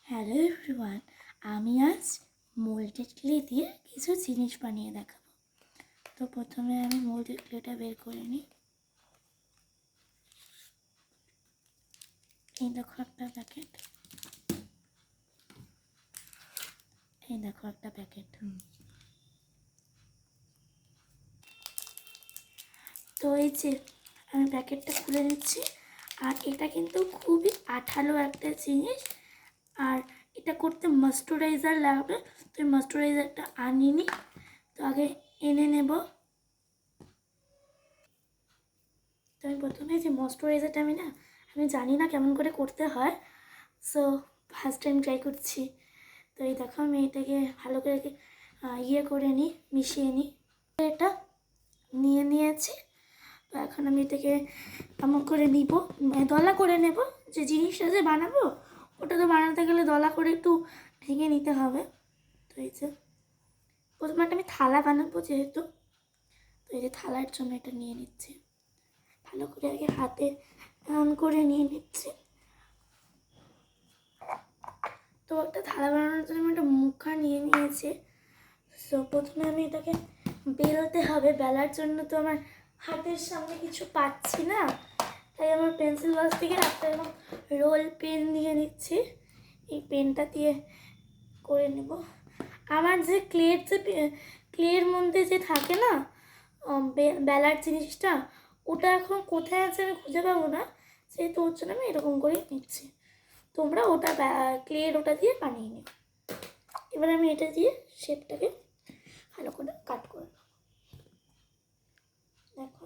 Hello everyone, আমি আজ moulded clay দিয়ে কিছু জিনিস বানিয়ে দেখাবো। তো প্রথমে আমি মোল্ডেড ক্লেটা বের করে নিই। এই দেখো একটা প্যাকেট, এই দেখো একটা প্যাকেট। তো এই যে আমি প্যাকেটটা খুলে নিচ্ছি। আর এটা কিন্তু খুবই আঠালো একটা জিনিস, আর এটা করতে ময়েশ্চারাইজার লাগবে। তো এই ময়েশ্চারাইজারটা আনিনি, তো আগে এনে নেব। তো আমি প্রথমে যে ময়েশ্চারাইজারটা আমি জানি না কেমন করে করতে হয়, সো ফার্স্ট টাইম ট্রাই করছি। তো এই দেখো আমি এটাকে ভালো করে করে নিই, মিশিয়ে নিই। এটা নিয়ে নিয়েছি। তো এখন আমি এটাকে এমন করে নিব, দলা করে নেব। যে জিনিসটা যে বানাবো ওটা তো বানাতে গেলে দলা করে একটু ভেঙে নিতে হবে। তো এই যে প্রথমে একটা আমি থালা বানাবো যেহেতু, তো এই যে থালার জন্য এটা নিয়ে নিচ্ছি। ভালো করে আগে হাতে এমন করে নিয়ে নিচ্ছি। তো একটা থালা বানানোর জন্য আমি একটা মুখা নিয়ে নিয়েছি। সো প্রথমে আমি এটাকে বেলতে হবে। বেলার জন্য তো আমার হাতের সামনে কিছু পাচ্ছি না, তাই আমার পেন্সিল বক্স থেকে একটা এরকম রোল পেন নিয়ে নিচ্ছি। এই পেনটা দিয়ে করে নেব। আমার যে ক্লের মধ্যে যে থাকে না বেলার জিনিসটা, ওটা এখন কোথায় আছে আমি খুঁজে পাবো না, সেহেতু ওর জন্য আমি এরকম করেই নিচ্ছি। তোমরা ওটা ক্লের ওটা দিয়ে বানিয়ে নিও। এবার আমি এটা দিয়ে শেপটাকে ভালো করে কাট করে নেব। দেখো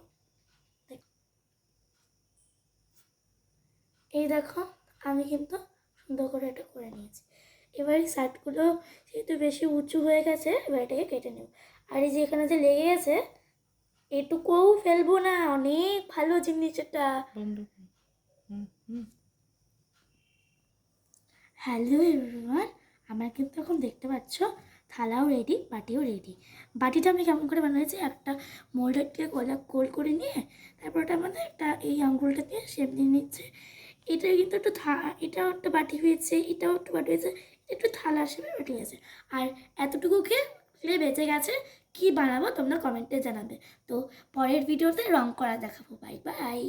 এই দেখো আমি কিন্তু সুন্দর করে এটা করে নিয়েছি। এবার এই সাইডগুলো যেহেতু বেশি উঁচু হয়ে গেছে, এবার এটাকে কেটে নেব। আর এই যে এখানে যে লেগে গেছে এটুকুও ফেলবো না, অনেক ভালো জিনিস এটা। হ্যালো এভরিওয়ান, আমার কিন্তু এখন দেখতে পাচ্ছ থালাও রেডি, বাটিও রেডি। বাটিটা আমি কেমন করে বানিয়েছি, একটা মোল্ডেড দিয়ে গোল করে নিয়ে তারপর ওটার মধ্যে একটা এই আঙ্গুলটা দিয়ে শেপ দিয়ে নিচ্ছে। এটা কিন্তু একটু এটাও একটা বাটি হয়েছে, এটাও একটু বাটি হয়েছে, একটু থালা শেপে বাটি হয়েছে। আর এতটুকুকে ক্লে বেঁচে গেছে। কি বানাবো তোমরা কমেন্টে জানাবে। তো পরের ভিডিওতে রং করা দেখাবো। Bye bye.